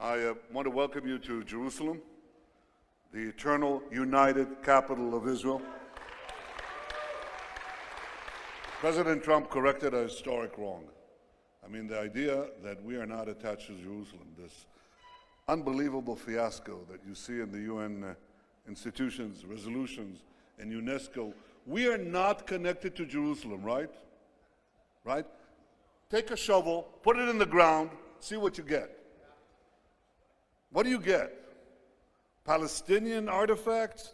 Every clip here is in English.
I want to welcome you to Jerusalem, the eternal united capital of Israel. President Trump corrected a historic wrong. I mean, the idea that we are not attached to Jerusalem, this unbelievable fiasco that you see in the UN institutions, resolutions, and UNESCO. We are not connected to Jerusalem, right? Right? Take a shovel, put it in the ground, see what you get. What do you get? Palestinian artifacts?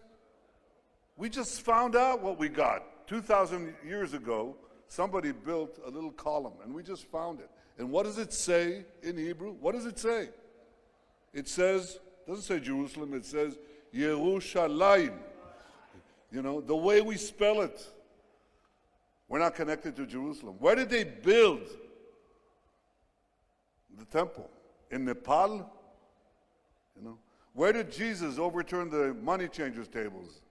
We just found out what we got. 2,000 years ago, somebody built a little column, and we just found it. And what does it say in Hebrew? What does it say? It says, it doesn't say Jerusalem, it says Yerushalayim. You know, the way we spell it. We're not connected to Jerusalem. Where did they build the temple? In Nepal? You know, where did Jesus overturn the money changers' tables?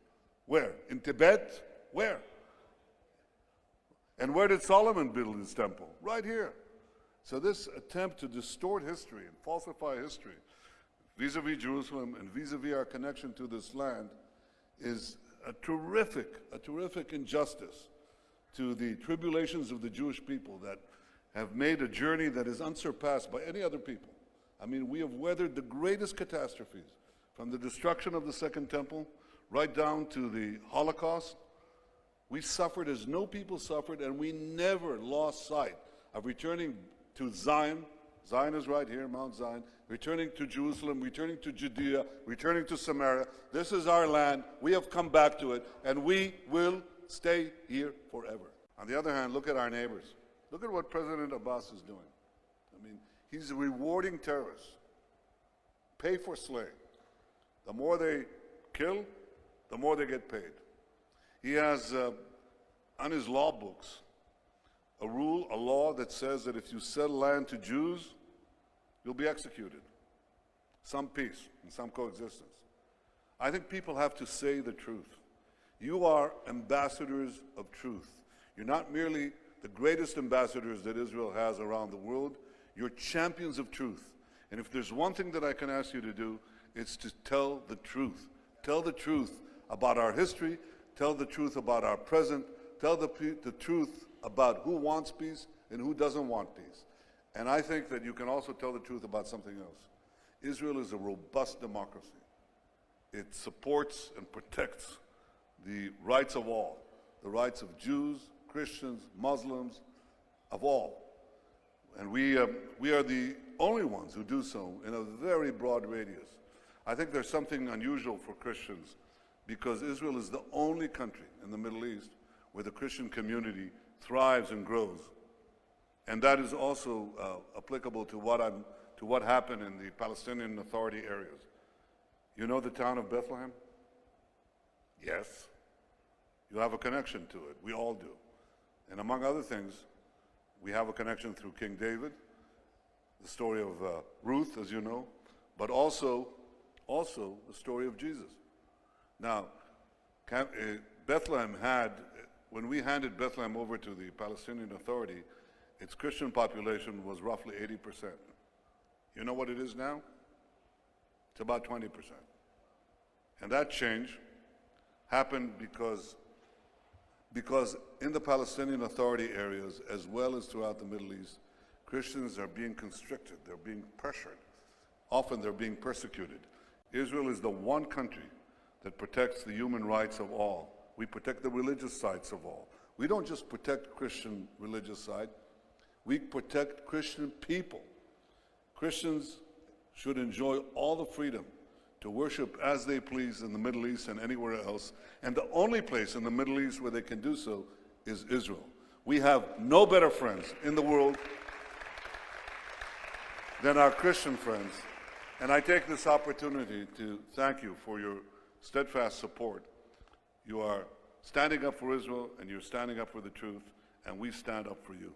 Where? In Tibet? Where? And where did Solomon build his temple? Right here. So this attempt to distort history and falsify history vis-a-vis Jerusalem and vis-a-vis our connection to this land is a terrific injustice to the tribulations of the Jewish people that have made a journey that is unsurpassed by any other people. I mean, we have weathered the greatest catastrophes, from the destruction of the Second Temple right down to the Holocaust. We suffered as no people suffered, and we never lost sight of returning to Zion. Zion is right here, Mount Zion. Returning to Jerusalem, returning to Judea, returning to Samaria. This is our land. We have come back to it, and we will stay here forever. On the other hand, look at our neighbors. Look at what President Abbas is doing. I mean, he's rewarding terrorists. Pay for slaying. The more they kill, the more they get paid. He has on his law books a law that says that if you sell land to Jews, you'll be executed. Some peace and some coexistence. I think people have to say the truth. You are ambassadors of truth. You're not merely the greatest ambassadors that Israel has around the world. You're champions of truth. And if there's one thing that I can ask you to do, it's to tell the truth. Tell the truth about our history. Tell the truth about our present. Tell the truth about who wants peace and who doesn't want peace. And I think that you can also tell the truth about something else. Israel is a robust democracy. It supports and protects the rights of all, the rights of Jews, Christians, Muslims, of all. And we are the only ones who do so in a very broad radius. I think there's something unusual for Christians because Israel is the only country in the Middle East where the Christian community thrives and grows. And that is also applicable to what happened in the Palestinian Authority areas. You know the town of Bethlehem? Yes. You have a connection to it. We all do. And among other things, we have a connection through King David, the story of Ruth, as you know, but also the story of Jesus. Now, Bethlehem had, when we handed Bethlehem over to the Palestinian Authority, its Christian population was roughly 80%. You know what it is now? It's about 20%. And that change happened because in the Palestinian Authority areas, as well as throughout the Middle East, Christians are being constricted, they're being pressured. Often they're being persecuted. Israel is the one country that protects the human rights of all. We protect the religious sites of all. We don't just protect Christian religious side, we protect Christian people. Christians should enjoy all the freedom to worship as they please in the Middle East and anywhere else. And the only place in the Middle East where they can do so is Israel. We have no better friends in the world than our Christian friends. And I take this opportunity to thank you for your steadfast support. You are standing up for Israel, and you're standing up for the truth, and we stand up for you.